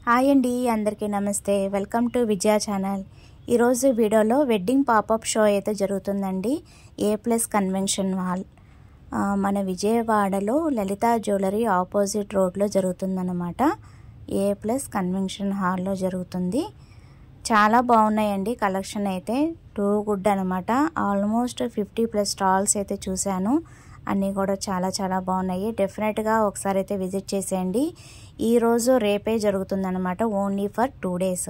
Hi అండి, అందరికీ నమస్తే. Welcome to Vijaya channel. ఈరోజు వీడియోలో వెడ్డింగ్ పాపప్ షో అయితే జరుగుతుందండి. A+ కన్వెన్షన్ హాల్ మన విజయవాడలో లలిత జ్యువెలరీ ఆపోజిట్ రోడ్లో జరుగుతుందన్నమాట. A+ కన్వెన్షన్ హాల్లో జరుగుతుంది. చాలా బాగున్నాయండి కలెక్షన్ అయితే. టూ గుడ్ అనమాట. ఆల్మోస్ట్ 50+ స్టాల్స్ అయితే చూశాను. అన్నీ కూడా చాలా చాలా బాగున్నాయి. డెఫినెట్గా ఒకసారి అయితే విజిట్ చేసేయండి. ఈరోజు రేపే జరుగుతుందన్నమాట. Only for 2 days.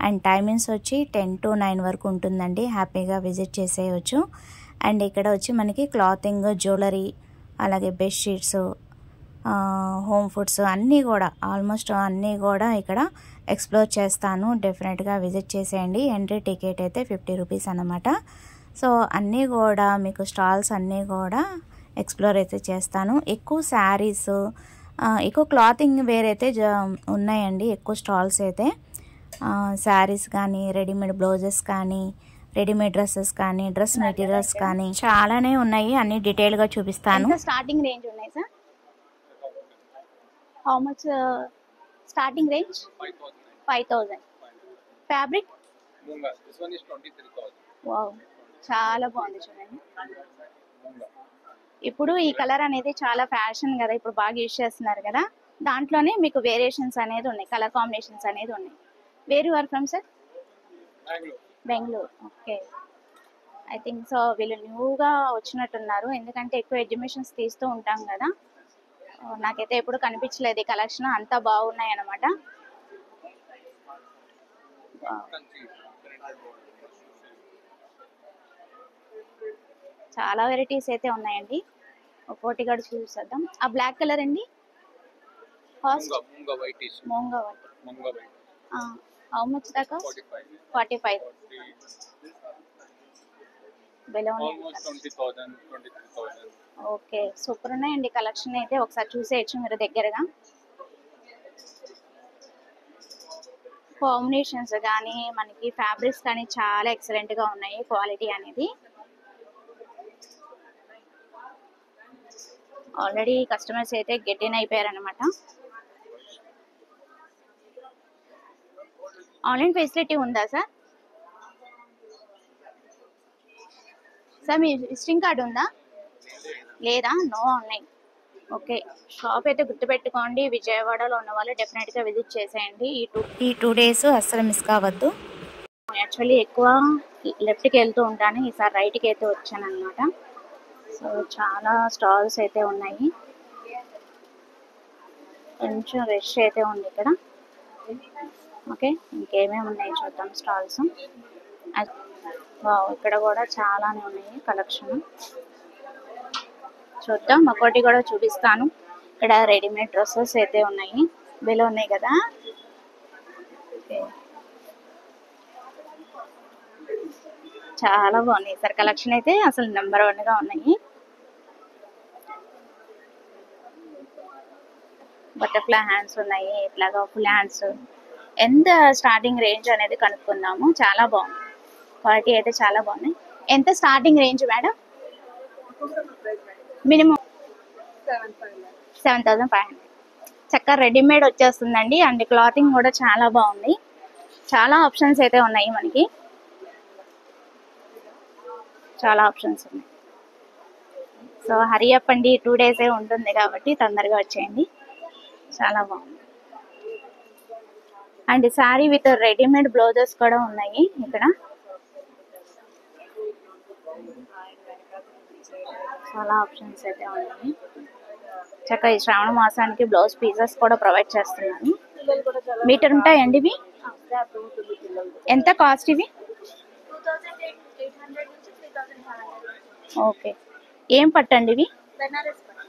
And timings వచ్చి 10 to 9 వరకు ఉంటుందండి. హ్యాపీగా విజిట్ చేసేయచ్చు. అండ్ ఇక్కడ వచ్చి మనకి క్లాతింగ్, జ్యువెలరీ, అలాగే బెడ్షీట్స్, హోమ్ ఫుడ్స్ అన్నీ కూడా ఆల్మోస్ట్ అన్నీ కూడా ఇక్కడ ఎక్స్ప్లోర్ చేస్తాను. డెఫినెట్గా విజిట్ చేసేయండి. ఎంట్రీ టికెట్ అయితే 50 రూపీస్ అన్నమాట. సో అన్నీ కూడా మీకు స్టాల్స్ అన్నీ కూడా ఎక్స్ప్లోర్ అయితే చేస్తాను. ఎక్కువ శారీస్, ఎక్కువ క్లాతింగ్ వేర్ అయితే ఉన్నాయండి. ఎక్కువ స్టాల్స్ అయితే శారీస్ కానీ, రెడీమేడ్ బ్లౌజెస్ కానీ, రెడీమేడ్ డ్రెస్సెస్ కానీ, డ్రెస్ మెటీరియల్స్ కానీ చాలానే ఉన్నాయి. అన్ని డీటెయిల్గా చూపిస్తాను. స్టార్టింగ్ రేంజ్ ఉన్నాయి sir? How much starting range? 5000. Fabric wow, చాలా బాగుంది చూడండి. ఇప్పుడు ఈ కలర్ అనేది చాలా ఫ్యాషన్ కదా, ఇప్పుడు బాగా యూజ్ చేస్తున్నారు కదా. దాంట్లోనే మీకు వేరియేషన్స్ అనేది ఉన్నాయి, కలర్ కాంబినేషన్స్ అనేది ఉన్నాయి. Where you are from sir? Bengaluru. Okay, I think so వీళ్ళు న్యూగా వచ్చినట్టున్నారు, ఎందుకంటే ఎక్కువ ఎగ్జిబిషన్స్ తీస్తూ ఉంటాం కదా. నాకైతే ఎప్పుడు కనిపించలేదు ఈ కలెక్షన్. అంతా బాగున్నాయి అన్నమాట. చాలా వెరైటీస్ అయితే ఉన్నాయండి. ఒక్కోటి కూడా చూసేద్దాం. ఆ బ్లాక్ కలర్ అండి, మూంగా వైట్. హౌ మచ్ దాకా? 45. ఓకే, సూపర్ ఉన్నాయండి కలెక్షన్ అయితే. ఒకసారి చూసేయచ్చు మీరు దగ్గరగా. కాంబినేషన్స్ కానీ మనకి ఫ్యాబ్రిక్స్ కానీ చాలా ఎక్సలెంట్ గా ఉన్నాయి. క్వాలిటీ అనేది ఆల్రెడీ కస్టమర్స్ అయితే గెట్ ఇన్ అయిపోయారనమాట. ఆన్లైన్ ఫెసిలిటీ ఉందా సార్? సార్ మీ విజిటింగ్ కార్డు ఉందా? లేదా? No online. ఓకే, షాప్ అయితే గుర్తుపెట్టుకోండి. విజయవాడలో ఉన్న వాళ్ళు డెఫినెట్గా విజిట్ చేసేయండి. ఈ 2 days అస్సలు మిస్ కావద్దు. యాక్చువల్లీ ఎక్కువ లెఫ్ట్కి వెళ్తూ ఉంటాను, ఈసారి రైట్కి అయితే వచ్చాను అనమాట. సో చాలా స్టాల్స్ అయితే ఉన్నాయి. కొంచెం రష్ అయితే ఉంది ఇక్కడ. ఓకే, ఇంకేమేమి ఉన్నాయి చూద్దాం స్టాల్స్. ఇక్కడ కూడా చాలానే ఉన్నాయి కలెక్షన్. చూద్దాం, ఒక్కోటి కూడా చూపిస్తాను. ఇక్కడ రెడీమేడ్ డ్రెస్సెస్ అయితే ఉన్నాయి. బిలో ఉన్నాయి కదా. చాలా బాగున్నాయి సార్ కలెక్షన్ అయితే, అసలు నెంబర్ 1 గా ఉన్నాయి. బటర్ఫ్లై హ్యాండ్స్ ఉన్నాయి, ఇట్లాగా ఫుల్ హ్యాండ్స్. ఎంత స్టార్టింగ్ రేంజ్ అనేది కనుక్కుందాము. చాలా బాగుంది, క్వాలిటీ అయితే చాలా బాగున్నాయి. ఎంత స్టార్టింగ్ రేంజ్ మేడం? మినిమం 7500. చక్కగా రెడీమేడ్ వచ్చేస్తుందండి. అండ్ క్లాతింగ్ కూడా చాలా బాగుంది. చాలా ఆప్షన్స్ అయితే ఉన్నాయి మనకి, చాలా ఆప్షన్స్ ఉన్నాయి. సో హరి అప్ అండి, 2 days ఉంటుంది కాబట్టి తొందరగా వచ్చేయండి. చాలా బాగుంది. And sari with readymade blouses కూడా ఉన్నాయి ఇక్కడ. చాలా ఆప్షన్స్ అయితే ఉన్నాయి. చక్కగా ఈ శ్రావణ మాసానికి బ్లౌజ్ పీసెస్ కూడా ప్రొవైడ్ చేస్తున్నాను. మీటర్ ఉంటాయండి ఇవి? ఎంత కాస్ట్ ఇవి? 2800 నుంచి 3500. ఓకే, ఏం పట్టు అండి ఇవి?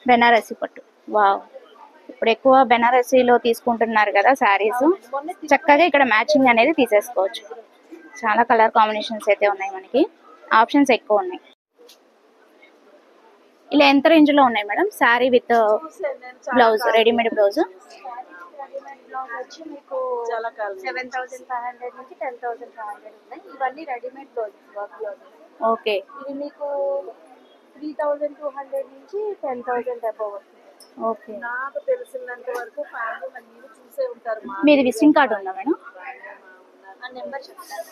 బెనారసి పట్టు. వావ్, ఇప్పుడు ఎక్కువ బెనారసీలో తీసుకుంటున్నారు కదా శారీస్. చక్కగా ఇక్కడ మ్యాచింగ్ అనేది తీసేసుకోవచ్చు. చాలా కలర్ కాంబినేషన్స్ అయితే ఉన్నాయి మనకి, ఆప్షన్స్ ఎక్కువ ఉన్నాయి. ఇలా ఎంత రేంజ్ లో ఉన్నాయి madam sari with blouse, readymade blouse? వచ్చి మీకు 7500 నుంచి 10500 ఉన్నాయి. ఇవన్నీ రెడీమేడ్ బ్లౌజెస్. ఓకే, ఇది మీకు 3200 నుంచి 10,000 అబౌవ్ వస్తుంది. ఓకే, నాకు తెలిసినంత వరకు ఫ్యామిలీ చూసే ఉంటారు. మీది విజిటింగ్ కార్డు ఉందా మేడం? ఆ నెంబర్ చెప్తాను.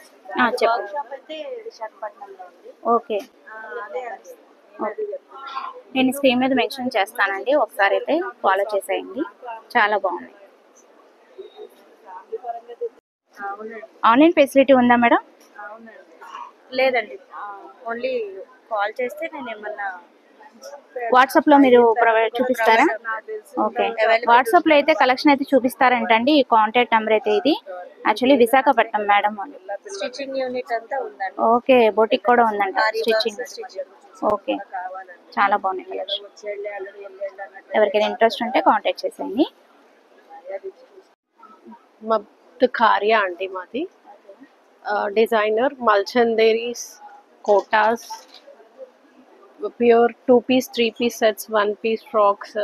చెప్పండి. షాప్ అయితే విశాఖపట్నంలో ఉంది. ఓకే, అదే నేను స్క్రీన్ మీద మెన్షన్ చేస్తానండి, ఒకసారి అయితే ఫాలో చేసేయండి. చాలా బాగుంది. అవునండి. ఆన్లైన్ ఫెసిలిటీ ఉందా మేడం? అవునండి. లేదండి, ఓన్లీ కాల్ చేస్తే నేను ఏమన్నా వాట్సాప్లో మీరు ప్రొవైడ్ చూపిస్తారా? ఓకే, వాట్సాప్లో అయితే కలెక్షన్ అయితే చూపిస్తారంటండి. ఈ కాంటాక్ట్ నెంబర్ అయితే ఇది. యాక్చువల్లీ విశాఖపట్నం మేడం వాళ్ళు. స్టిచ్చింగ్ యూనిట్ అంతా ఉందండి. ఓకే, బొటిక్ కూడా ఉందంట, స్టిచ్చింగ్. ఓకే, కావాలండి. చాలా బాగున్నాయి కలెక్షన్. ఎవరికైనా ఇంట్రెస్ట్ ఉంటే కాంటాక్ట్ చేసేయండి. కార్యా అండి మాది. డిజైనర్ మల్చందేరీస్, కోటాస్, pure 2 piece 3 piece sets, 1 piece frocks,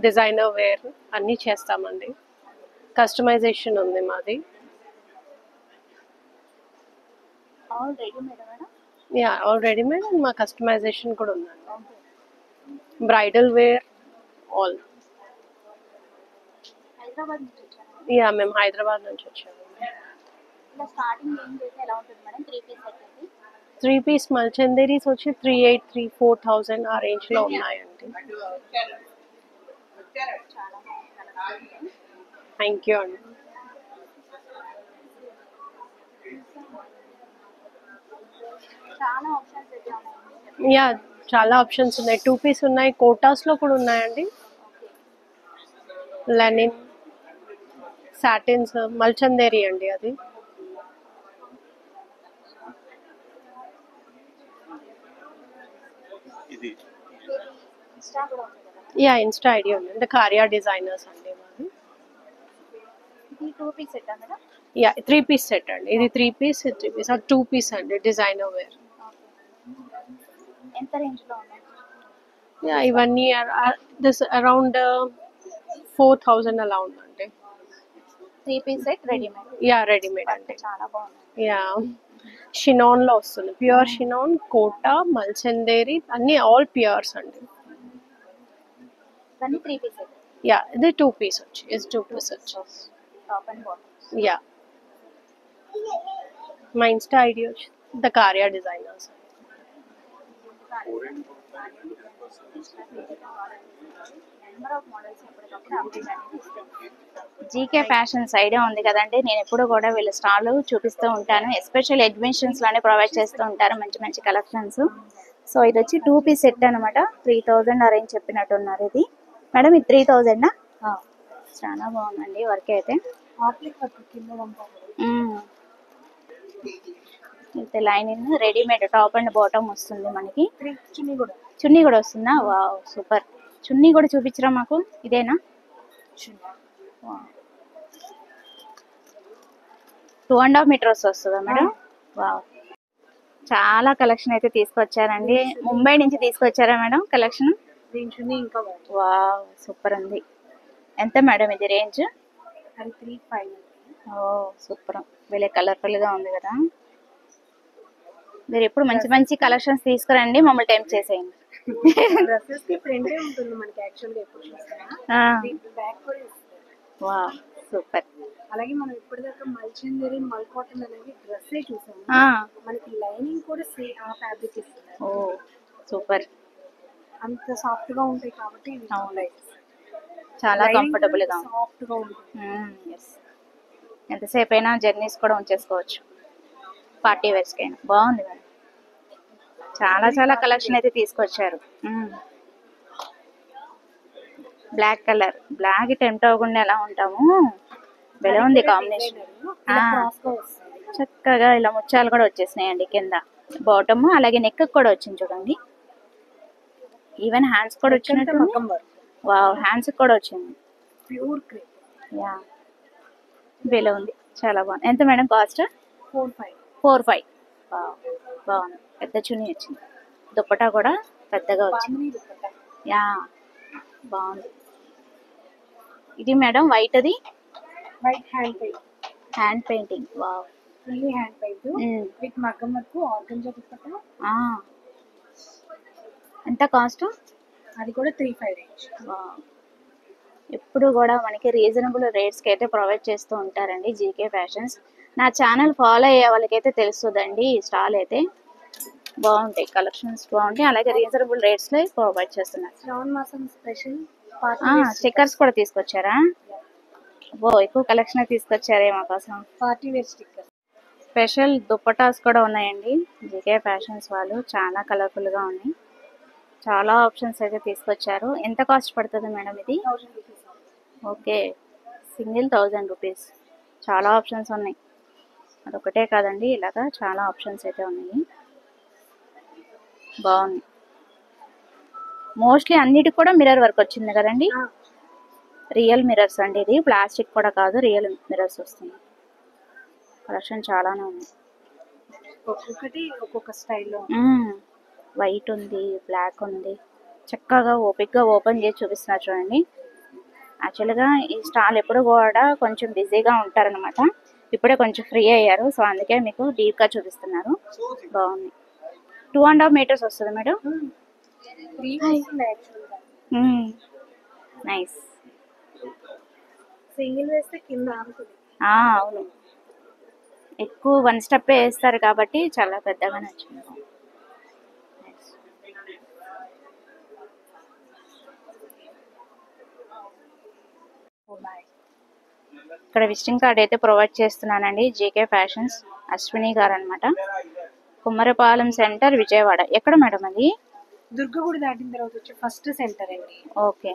designer wear అన్నీ చేస్తామండి. కస్టమైజేషన్ ఉంది మాది. యా, ఆల్ రెడీమేడ్ అండ్ మా కస్టమైజేషన్ కూడా ఉందండి. Bridal wear all. యా, మేము హైదరాబాద్ నుంచి వచ్చాము. 3 పీస్ మల్చందేరీస్ వచ్చి 3,800-4,000 ఆ రేంజ్లో ఉన్నాయండి. థ్యాంక్ యూ అండి. యా, చాలా ఆప్షన్స్ ఉన్నాయి. 2 పీస్ ఉన్నాయి, కోటాస్లో కూడా ఉన్నాయండి. లెనిన్, సాటిన్స్, మల్చందేరి అండి అది. యా, ఇన్స్టా ఐడి ఉంది. అంటే కార్యా డిజైనర్స్ అండి మాది. యా, 3 పీస్ సెట్ అండి. ఇది 3 పీస్, 3 పీస్, 2 పీస్ అండి డిజైనర్ వేర్. ఎంత రేంజ్ లో ఉన్నాయి? యా, ఇవన్నీ దిస్ అరౌండ్ 4,000 అలా ఉందండి. 3 piece set readymade. Yeah, readymade అండి. చాలా బాగుంది. యా, షినాన్ లో వస్తుంది. ప్యూర్ షినాన్, కోటా, మల్చందేరి అన్ని ఆల్ ప్యూర్స్ అండి. 3 పీస్ సెట్. యా, ఇది 2 పీస్ వచ్చి, ఇది 2 పీస్ వచ్చి. Top and bottom. యా, మా ఇన్స్టా ఐడి వచ్చి the Karya designers. GK fashions idea ఉంది కదండి. నేను ఎప్పుడు కూడా వీళ్ళ స్టాల్ చూపిస్తూ ఉంటాను. ఎస్పెషల్ ఎగ్జిబిషన్స్ లోనే ప్రొవైడ్ చేస్తూ ఉంటారు మంచి మంచి కలెక్షన్స్. సో ఇది వచ్చి 2 పీస్ సెట్ అనమాట. 3,000 అరేంజ్ చెప్పినట్టున్నారు. ఇది మేడం ఇది 3,000. చాలా బాగుందండి వర్క్ అయితే. అయితే lining readymade top and bottom వస్తుంది మనకి. చున్నీ కూడా వస్తుందా? Wow, super. చున్నీ కూడా చూపించరా మాకు. ఇదేనా 2.5 మీటర్స్ వస్తుందా మేడం? వావ్, చాలా కలెక్షన్ అయితే తీసుకొచ్చారండి. ముంబై నుంచి తీసుకొచ్చారా మేడం కలెక్షన్? వావ్, సూపర్ ఉంది. ఎంత మేడం ఇది రేంజ్? 3,500. ఓ సూపర్, వీళ్ళే కలర్ఫుల్ గా ఉంది కదా. మీరు ఎప్పుడు మంచి మంచి కలెక్షన్స్ తీసుకురండి, మమ్మల్ని టెంప్ట్ చేసేయండి. డ్రెస్సెస్ కి ప్రింటే ఉంటుంది మనకి యాక్చువల్ గా ఎప్పుడు చూసినా. బ్యాక్ కూడా ఇస్తారు. Wow, super. అలాగే మనం ఇప్పటిదాకా మల్చందేరి, మల్ కాటన్ అనేది డ్రెస్సే చూసాము. మనకి లైనింగ్ కూడా ఆ ఫ్యాబ్రిక్ ఇస్తున్నారు. ఓ సూపర్. అంత సాఫ్ట్ గా ఉంటాయి కాబట్టి చాలా కంఫర్టబుల్ గా సాఫ్ట్ గా ఉంటుంది. ఎంతసేపు అయినా జర్నీస్ కూడా ఉంచేసుకోవచ్చు, పార్టీ వేర్స్ కైనా. బాగుంది మేడం, చాలా చాలా కలెక్షన్ అయితే తీసుకొచ్చారు. బ్లాక్ కలర్, బ్లాక్ టెంప్ట్ అవ్వకుండా ఎలా ఉంటాము. భలే ఉంది కాంబినేషన్. చక్కగా ఇలా ముత్యాలు కూడా వచ్చేసినాయండి కింద బాటమ్, అలాగే నెక్ కూడా వచ్చింది చూడండి. ఈవెన్ హ్యాండ్స్ కూడా వచ్చినట్టు. వావ్, హ్యాండ్స్ కూడా వచ్చింది. Pure crepe. యా, భలే ఉంది, చాలా బాగుంది. ఎంత మేడం కాస్ట్? 4,500. బాగుంది. పెద్ద చున్నీ వచ్చింది, దుప్పటా కూడా పెద్దగా వచ్చింది. యా, బాగుంది. ఇది మేడం వైట్, అది white hand painting. Wow, fully hand paint with మగ్గం వర్క్, ఆర్గంజా దుప్పటా. ఎంత కాస్ట్? అది కూడా 3,500 రేంజ్. ఎప్పుడు కూడా మనకి రీజనబుల్ రేట్స్కి అయితే ప్రొవైడ్ చేస్తూ ఉంటారండి జీకే ఫ్యాషన్స్. నా ఛానల్ ఫాలో అయ్యే వాళ్ళకైతే తెలుస్తుందండి. ఈ స్టాల్ అయితే బాగుంటాయి, కలెక్షన్స్ బాగుంటాయి, అలాగే రీజనబుల్ రేట్స్లో ప్రొవైడ్ చేస్తున్నారు. శ్రావణ మాసం స్పెషల్ స్టిక్కర్స్ కూడా తీసుకొచ్చారా? ఎక్కువ కలెక్షన్ తీసుకొచ్చారే మా కోసం. Party wear sticker. Special dupattas కూడా ఉన్నాయండి జీకే ఫ్యాషన్స్ వాళ్ళు. చాలా కలర్ఫుల్గా ఉన్నాయి, చాలా ఆప్షన్స్ అయితే తీసుకొచ్చారు. ఎంత కాస్ట్ పడుతుంది మేడం ఇది? 1000 రూపీస్. Okay, single 1000 rupees. చాలా ఆప్షన్స్ ఉన్నాయి, అదొకటే కాదండి, ఇలాగా చాలా ఆప్షన్స్ అయితే ఉన్నాయి. బాగుంది. మోస్ట్లీ అన్నిటికి కూడా మిర్రర్ వర్క్ వచ్చింది కదండి. రియల్ మిర్రర్స్ అండి, ఇది ప్లాస్టిక్ కూడా కాదు, రియల్ మిర్రర్స్ వస్తుంది. కలెక్షన్ చాలానే ఉంది, ఒక్కొక్కటి ఒక్కొక్క స్టైల్లో. వైట్ ఉంది, బ్లాక్ ఉంది. చక్కగా ఓపిక్గా ఓపెన్ చేసి చూపిస్తున్నారు చూడండి. యాక్చువల్గా ఈ స్టాల్ ఎప్పుడు కూడా కొంచెం బిజీగా ఉంటారనమాట. ఇప్పుడే కొంచెం ఫ్రీ అయ్యారు, సో అందుకే మీకు డీప్గా చూపిస్తున్నారు. బాగుంది. 2.5 meters వస్తుంది మేడం. నైస్. సింగిల్ వేస్తే కింద ఆగుతుంది. అవును, ఎక్కువ 1 step వేస్తారు కాబట్టి చాలా పెద్దగా నచ్చింది. ఇక్కడ విజిటింగ్ కార్డ్ అయితే ప్రొవైడ్ చేస్తున్నానండి. జీకే ఫ్యాషన్స్ అశ్విని గారు అనమాట. కుమ్మరపాలెం సెంటర్, విజయవాడ. ఎక్కడ మేడం అది? దుర్గగుడి దాటిన తర్వాత వచ్చే ఫస్ట్ సెంటర్ అండి. ఓకే,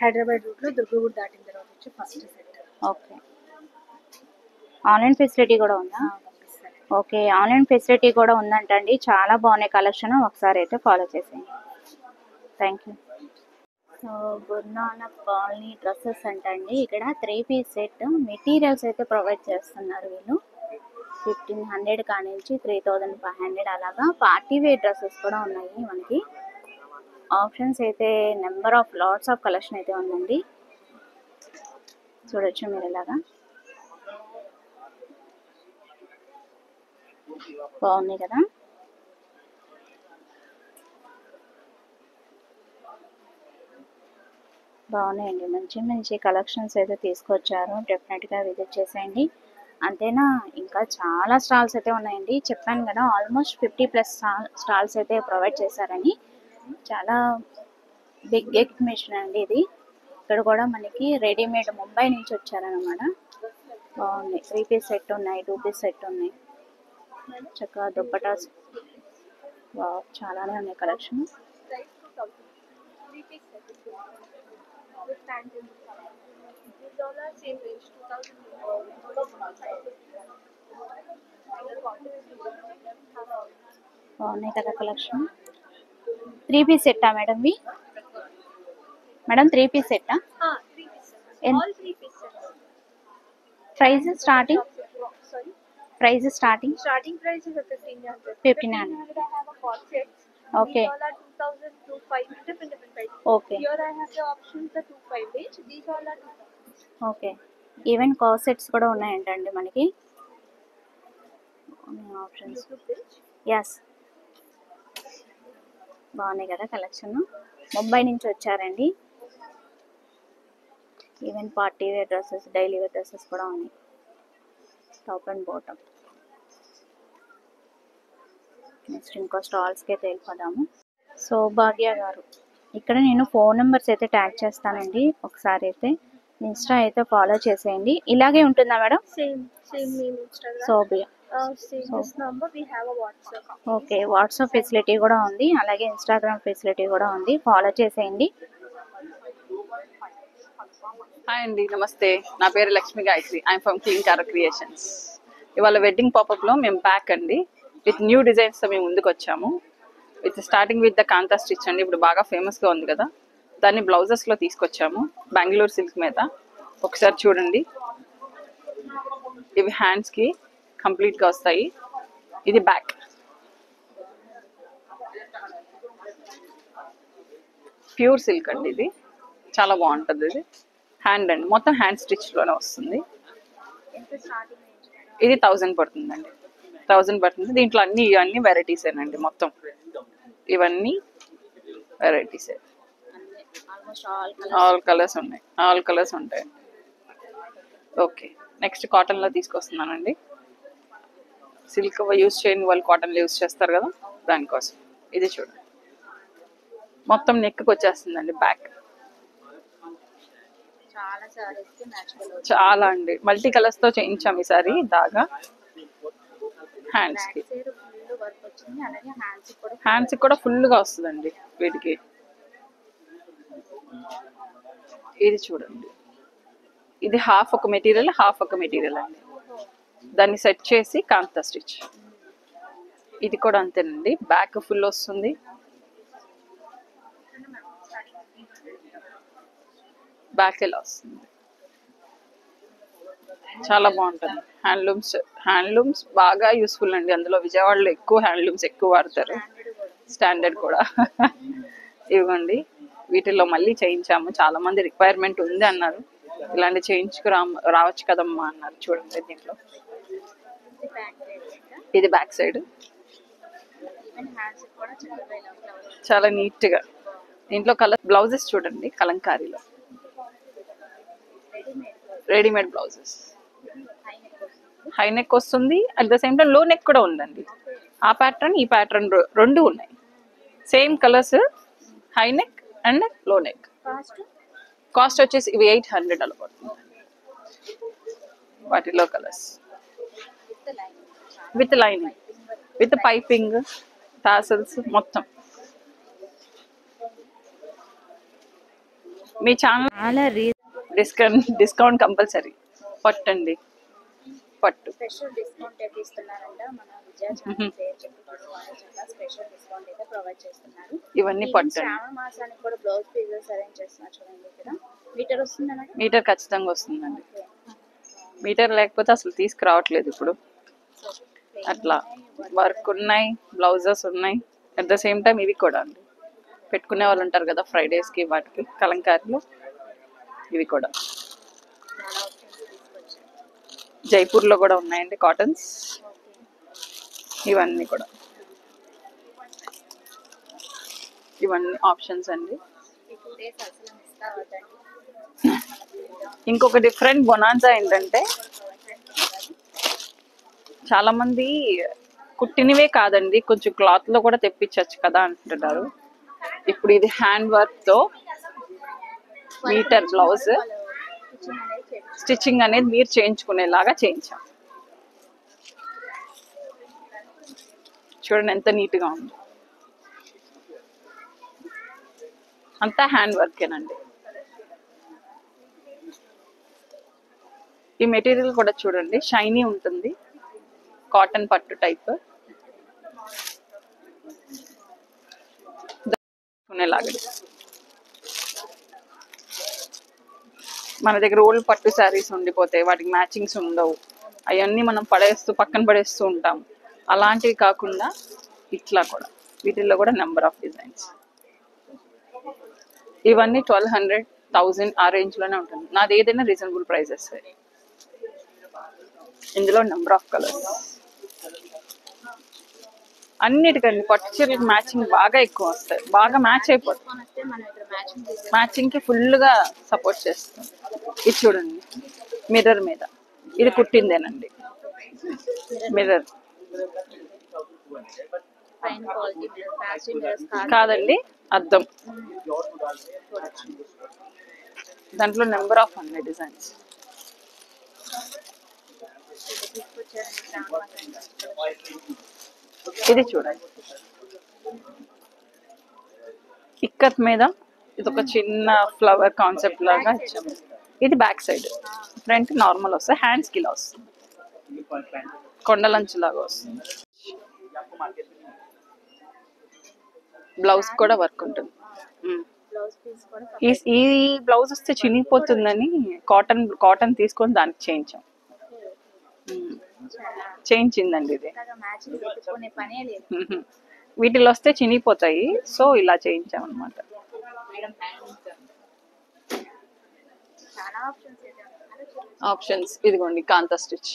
హైదరాబాద్ రూట్ లో దుర్గగుడి దాటిన తర్వాత వచ్చే first centre. Okay. Online facility కూడా ఉందా? ఓకే, ఆన్లైన్ ఫెసిలిటీ కూడా ఉందంటండి. చాలా బాగున్నాయి కలెక్షన్, ఒకసారి అయితే ఫాలో చేసేయండి. Thank you. So Guru Nanak colony dresses అంటండి. ఇక్కడ 3 piece సెట్ మెటీరియల్స్ అయితే ప్రొవైడ్ చేస్తున్నారు వీళ్ళు. 1500 కానించి 3500 అలాగా. పార్టీ వేర్ డ్రెస్సెస్ కూడా ఉన్నాయి మనకి. ఆప్షన్స్ అయితే number of lots of collection అయితే ఉందండి, చూడొచ్చు మీరు ఇలాగా. బాగుంది కదా. బాగున్నాయండి, మంచి మంచి కలెక్షన్స్ అయితే తీసుకొచ్చారు. డెఫినెట్గా విజిట్ చేసేయండి. అంతేనా, ఇంకా చాలా స్టాల్స్ అయితే ఉన్నాయండి. చెప్పాను కదా, ఆల్మోస్ట్ 50+ స్టాల్స్ అయితే ప్రొవైడ్ చేశారని. చాలా బిగ్ ఎగ్జిబిషన్ అండి ఇది. ఇక్కడ కూడా మనకి రెడీమేడ్ ముంబై నుంచి వచ్చారనమాట. బాగుంది. 3 piece సెట్ ఉన్నాయి, 2 piece సెట్ ఉన్నాయి. చక్కగా దుప్పటాస్ చాలానే ఉన్నాయి కలెక్షన్. బాగున్నాయి కదా కలెక్షన్. 3 piece సెట్టా మేడం? మేడం 3 piece సెట్టా? Price starting? Price starting? Starting price is 1500. 1500. I have a cord sets. Okay. These all are 2000, 2500, different prices. Okay. Here I have the options, the 25 each. These all are 2000. Okay, even cost sets కూడా ఉన్నాయంటండి మనకి. Options. Yes, బాగున్నాయి కదా collection. Mumbai నుంచి వచ్చారండి. Even party wear dresses, daily wear dresses కూడా ఉన్నాయి, top and bottom. Next ఇంకో స్టాల్స్కి అయితే వెళ్ళిపోదాము. సౌభాగ్య గారు, ఇక్కడ నేను ఫోన్ నెంబర్స్ అయితే ట్యాగ్ చేస్తానండి. ఒకసారి అయితే ఇన్స్టా అయితే ఫాలో చేసేయండి. ఇలాగే ఉంటుందా madam? Same name Instagram. Saubhagya. Same this number. We have a WhatsApp. Okay, WhatsApp facility కూడా ఉంది, అలాగే ఇన్స్టాగ్రామ్ ఫెసిలిటీ కూడా ఉంది. ఫాలో చేసేయండి. హాయ్ అండి, నమస్తే. నా పేరు Lakshmi Gayatri. I'm from clean కారో క్రియేషన్స్. ఇవాళ వెడ్డింగ్ పాపప్లో మేము ప్యాక్ అండి విత్ న్యూ డిజైన్స్తో మేము ముందుకు వచ్చాము. With starting with the kantha stitch అండి, ఇప్పుడు బాగా ఫేమస్గా ఉంది కదా, దాన్ని బ్లౌజెస్లో తీసుకొచ్చాము బెంగళూరు సిల్క్ మీద. ఒకసారి చూడండి, ఇవి హ్యాండ్స్కి కంప్లీట్గా వస్తాయి. ఇది బ్యాక్. ప్యూర్ సిల్క్ అండి, ఇది చాలా బాగుంటుంది. ఇది హ్యాండ్ అండి, మొత్తం హ్యాండ్ స్టిచ్లోనే వస్తుంది. ఇది 1000 పడుతుందండి, 1000 పడుతుంది. దీంట్లో అన్ని వెరైటీసేనండి, మొత్తం ఇవన్నీ వెరైటీసే. ఆల్మోస్ట్ ఆల్ ఆల్ కలర్స్ ఉంటాయి. ఓకే, నెక్స్ట్ కాటన్ లో తీసుకొస్తున్నానండి. సిల్క్ యూస్ చేయని వాళ్ళు కాటన్ యూస్ చేస్తారు కదా, దానికోసం. ఇది చూడండి, మొత్తం నెక్కి వచ్చేస్తుందండి బ్యాక్. చాలా సారీస్ కి మ్యాచ్ కలర్. చాలా అండి, మల్టీ కలర్స్ తో చేయించాం ఈసారి. దాగా హ్యాండ్స్ కి సైడ్ ఫుల్ వర్క్ వచ్చింది, అలాగే హ్యాండ్స్ కూడా ఫుల్ గా వస్తుందండి వీటికి. ఇది చూడండి, ఇది హాఫ్ ఒక మెటీరియల్, హాఫ్ ఒక మెటీరియల్ అండి. దాన్ని సెట్ చేసి కాంతా స్టిచ్. ఇది కూడా అంతేనండి, బ్యాక్ ఫుల్ వస్తుంది. బ్యాక్ ఎలా వస్తుంది, చాలా బాగుంటుంది. హ్యాండ్లూమ్స్ బాగా యూస్ఫుల్ అండి. అందులో విజయవాడలో ఎక్కువ హ్యాండ్లూమ్స్ ఎక్కువ వాడతారు, స్టాండర్డ్ కూడా. ఇవ్వండి, వీటిల్లో మళ్ళీ చేయించాము. చాలా మంది రిక్వైర్మెంట్ ఉంది అన్నారు, ఇలాంటి రావచ్చు కదమ్మా అన్నారు. చూడండి, దీంట్లో ఇది బ్యాక్ సైడ్ చాలా నీట్ గా. దీంట్లో కలర్ బ్లౌజెస్ చూడండి, కలంకారీలో రెడీమేడ్ బ్లౌజెస్. హై నెక్ వస్తుంది, అట్ ద సేమ్ టైం లో నెక్ కూడా ఉందండి. ఆ ప్యాటర్న్ ఈ ప్యాటర్న్ రెండు ఉన్నాయి, same colours, high neck and లో నెక్. కాస్ట్ వచ్చేసి ఇవి 800 అలా పడుతుంది. వాటిలో colours with lining, with piping, tassels మొత్తం. మీ ఛానల్ చాలా డిస్కౌంట్ కంపల్సరీ. పట్టు అండి, పట్టు స్పెషల్ డిస్కౌంట్ అయితే ఇస్తున్నారంట. మన విజయ ఛానల్ పేరు చెప్పి తీసుకోవాలి, చాలా స్పెషల్ డిస్కౌంట్ అయితే ప్రొవైడ్ చేస్తున్నారు. ఇవన్నీ పట్టు. శ్రావణ మాసానికి కూడా బ్లౌజ్ పీసెస్ అరేంజ్ చేస్తున్నారు చూడండి. ఇక్కడ మీటర్ వస్తుందా మేడం? మీటర్ ఖచ్చితంగా వస్తుందండి. మీటర్ లేకపోతే అసలు తీసుకురావట్లేదు ఇప్పుడు. అట్లా వర్క్ ఉన్నాయి, బ్లౌజెస్ ఉన్నాయి, అట్ ద సేమ్ టైం ఇవి కూడా అండి. పెట్టుకునే వాళ్ళు ఉంటారు కదా ఫ్రైడేస్కి, వాటికి కలంకారీలు. ఇవి కూడా జైపూర్లో కూడా ఉన్నాయండి కాటన్స్. ఇవన్నీ కూడా, ఇవన్నీ ఆప్షన్స్ అండి. ఇంకొక డిఫరెంట్ బొనాన్సా ఏంటంటే, చాలా మంది కుట్టినవే కాదండి, కొంచెం క్లాత్ లో కూడా తెప్పించచ్చు కదా అంటున్నారు. ఇప్పుడు ఇది హ్యాండ్ వర్క్ తో మీటర్ బ్లౌజ్ స్టిచ్చింగ్ అనేది మీరు చేయించుకునేలాగా చేయించాం. చూడండి ఎంత నీట్ గా ఉంది, అంతా హ్యాండ్ వర్కేనండి. ఈ మెటీరియల్ కూడా చూడండి, షైనీ ఉంటుంది, కాటన్ పట్టు టైప్. మన దగ్గర ఓల్డ్ పట్టు శారీస్ ఉండిపోతాయి, వాటికి మ్యాచింగ్స్ ఉండవు, అవన్నీ మనం పక్కన పడేస్తూ ఉంటాం. అలాంటివి కాకుండా ఇట్లా కూడా, వీటిల్లో కూడా నెంబర్ ఆఫ్ డిజైన్స్. ఇవన్నీ 1200, 1000 ఆ రేంజ్ లోనే ఉంటుంది. నాది ఏదైనా రీజనబుల్ ప్రైజెస్. ఇందులో నెంబర్ ఆఫ్ కలర్స్. అన్నిటికండి పట్టు చీరలకు మ్యాచింగ్ బాగా ఎక్కువ వస్తాయి, బాగా మ్యాచ్ అయిపోతుంది. మ్యాచింగ్ కి ఫుల్ గా సపోర్ట్ చేస్తుంది. ఇది చూడండి, మిర్రర్ మీద, ఇది కుట్టిందేనండి మిర్రర్ కాదండి, అద్దం. దాంట్లో నెంబర్ ఆఫ్ ఉన్నాయి డిజైన్స్. ఇది చూడండి, ఇక్కత్ మీద ఇది ఒక చిన్న ఫ్లవర్ కాన్సెప్ట్ లాగా ఇచ్చాము. ఇది బ్యాక్ సైడ్, ఫ్రంట్ నార్మల్ వస్తుంది, హ్యాండ్స్ కి ఇలా వస్తుంది, కొండలంచు లాగా వస్తుంది. బ్లౌజ్ కూడా వర్క్ ఉంటుంది. ఈ బ్లౌజ్ వస్తే చినిగిపోతుందని కాటన్ తీసుకొని దానికి చేయించిందండి ఇది. వీటిలో వస్తే చినిగిపోతాయి, సో ఇలా చేయించాం అనమాట. ఆప్షన్స్ ఇదిగోండి, కాంతా స్టిచ్.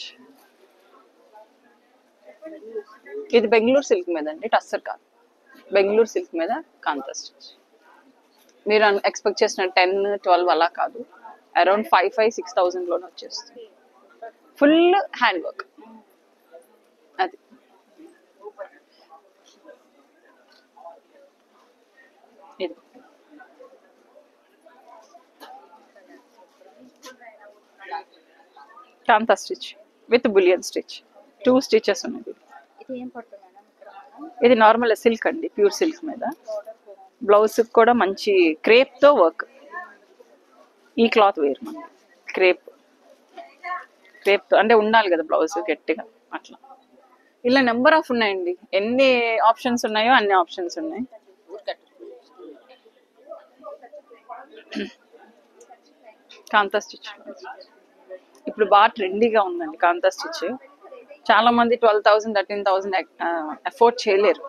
ఇది బెంగళూరు సిల్క్ మీద అండి, టస్సర్ కాదు, బెంగళూరు సిల్క్ మీద కాంతా స్టిచ్. మీరు ఎక్స్పెక్ట్ చేసిన 10-12 అలా కాదు, అరౌండ్ 5,000-6,000 లోనే వచ్చేస్తుంది. ఫుల్ హ్యాండ్ వర్క్ అది. ఇది kantha stitch with bullion stitch, 2 stitches ఉన్నాయి. ఇది నార్మల్ సిల్క్ అండి, ప్యూర్ సిల్క్ మీద. బ్లౌజ్ కూడా మంచి క్రేప్ తో వర్క్. ఈ క్లాత్ వేరు మనకి, క్రేప్ తో అంటే ఉండాలి కదా బ్లౌజ్ గట్టిగా అట్లా. ఇలా నెంబర్ ఆఫ్ ఉన్నాయండి, ఎన్ని ఆప్షన్స్ ఉన్నాయో అన్ని ఆప్షన్స్ ఉన్నాయి. కాంతా స్టిచ్ ఇప్పుడు బాగా ట్రెండీగా ఉందండి. కాంతా స్టిచ్ చాలా మంది 12,000-13,000 అఫోర్డ్ చేయలేరు.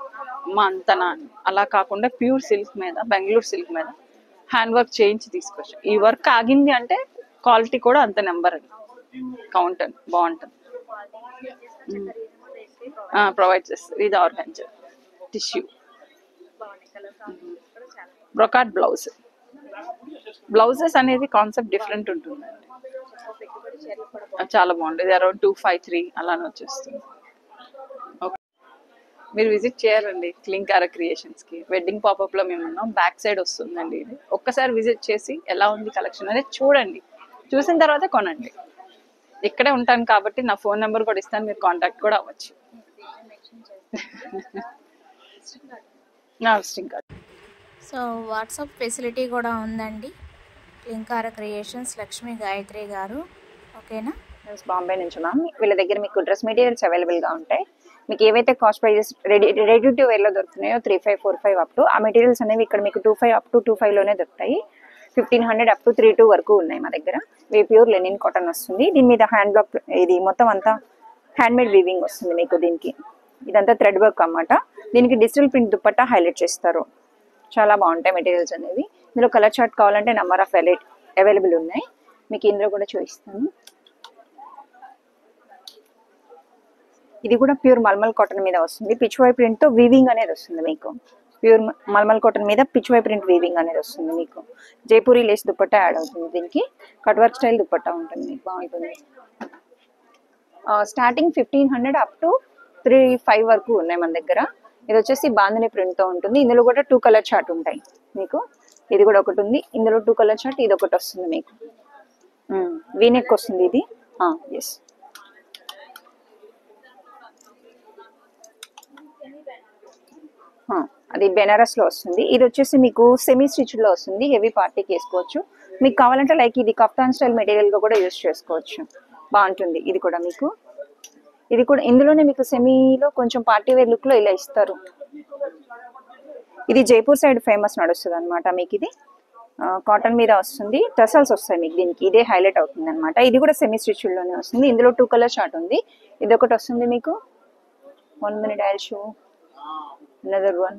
అమ్మ అంతనా అని. అలా కాకుండా ప్యూర్ సిల్క్ మీద, బెంగళూరు సిల్క్ మీద హ్యాండ్ వర్క్ చేయించి తీసుకొచ్చాం. ఈ వర్క్ ఆగింది అంటే క్వాలిటీ కూడా అంత నెంబర్ అని కౌంట్ అని బాగుంటుంది. ప్రొవైడ్ చేస్తారు. ఇది ఆర్గాంజా టిష్యూ బ్రొకాట్ బ్లౌజ్. బ్లౌజెస్ అనేది కాన్సెప్ట్ డిఫరెంట్ ఉంటుందండి, చాలా బాగుంటుంది. అరౌండ్ 253 అలానే వచ్చేస్తుంది. ఓకే, మీరు విజిట్ చేయాలండి క్లింకార క్రియేషన్స్ కి. వెడ్డింగ్ పాపప్ లో మేము ఉన్నాం, బ్యాక్ సైడ్ వస్తుందండి ఇది. ఒక్కసారి విజిట్ చేసి ఎలా ఉంది కలెక్షన్ అనేది చూడండి, చూసిన తర్వాత కొనండి. ఇక్కడే ఉంటాను కాబట్టి నా ఫోన్ నెంబర్ కూడా ఇస్తాను, మీరు కాంటాక్ట్ కూడా అవ్వచ్చు. Visiting card. So WhatsApp facility కూడా ఉందండి. క్లింకార క్రియేషన్స్ లక్ష్మీ గాయత్రి గారు. ఓకేనా? బాంబే నుంచి మ్యామ్. వీళ్ళ దగ్గర మీకు డ్రెస్ మెటీరియల్స్ అవైలబుల్గా ఉంటాయి. మీకు ఏవైతే కాస్ట్ ప్రైజెస్ రెడీ టు వేర్లో దొరుకుతున్నాయో 3,500-4,500 అప్ టు, ఆ మెటీరియల్స్ అనేవి ఇక్కడ మీకు 2,500 అప్ టు 2,500లోనే దొరుకుతాయి. 1,500 అప్ టు 3,200 వరకు ఉన్నాయి మా దగ్గర. ఇవి ప్యూర్ లెనిన్ కాటన్ వస్తుంది. దీని మీద హ్యాండ్ బ్లాక్, ఇది మొత్తం అంతా హ్యాండ్మేడ్ వీవింగ్ వస్తుంది మీకు. దీనికి ఇదంతా థ్రెడ్ వర్క్ అన్నమాట. దీనికి డిజిటల్ ప్రింట్ దుపట్టా హైలైట్ చేస్తారు. చాలా బాగుంటాయి మెటీరియల్స్ అనేవి. ఇందులో కలర్ చార్ట్ కావాలంటే నెంబర్ ఆఫ్ అవైలబుల్ ఉన్నాయి. మీకు ఇందులో కూడా చూపిస్తాను. ఇది కూడా ప్యూర్ మల్మల్ కాటన్ మీద వస్తుంది. పిచ్ వై ప్రింట్ తో వీవింగ్ అనేది వస్తుంది మీకు. ప్యూర్ మల్మల్ కాటన్ మీద పిచ్ వై ప్రింట్ వీవింగ్ అనేది వస్తుంది మీకు. జైపూరి లేస్ దుపట్టా యాడ్ అవుతుంది దీనికి. కట్ వర్క్ స్టైల్ దుపట్టా ఉంటుంది మీకు, బాగుంటుంది. స్టార్టింగ్ 1,500 అప్ టు 3,500 వరకు ఉన్నాయి మన దగ్గర. ఇది వచ్చేసి బాందిని ప్రింట్ తో ఉంటుంది. ఇందులో కూడా 2 కలర్ చార్ట్ ఉంటాయి మీకు. ఇది కూడా ఒకటి ఉంది, ఇందులో 2 కలర్ చార్ట్, ఇది ఒకటి వస్తుంది మీకు. వీనెక్ వస్తుంది ఇది. ఎస్, అది బెనారస్ లో వస్తుంది. ఇది వచ్చేసి మీకు సెమీ స్టిచ్ లో వస్తుంది. హెవీ పార్టీకి వేసుకోవచ్చు. మీకు కావాలంటే లైక్ ఇది కఫ్తాన్ స్టైల్ మెటీరియల్ గా కూడా యూజ్ చేసుకోవచ్చు, బాగుంటుంది. ఇది కూడా మీకు, ఇది కూడా ఇందులోనే మీకు సెమీలో కొంచెం పార్టీ వేర్ లుక్ లో ఇలా ఇస్తారు. ఇది జైపూర్ సైడ్ ఫేమస్ నడుస్తుంది అనమాట మీకు. ఇది కాటన్ మీద వస్తుంది, టసల్స్ వస్తాయి మీకు దీనికి. ఇదే హైలైట్ అవుతుంది అనమాట. ఇది కూడా సెమీ స్టిచ్ లోనే వస్తుంది. ఇందులో 2 కలర్ చార్ట్ ఉంది. ఇది ఒకటి వస్తుంది మీకు. 1 minute I'll show another one.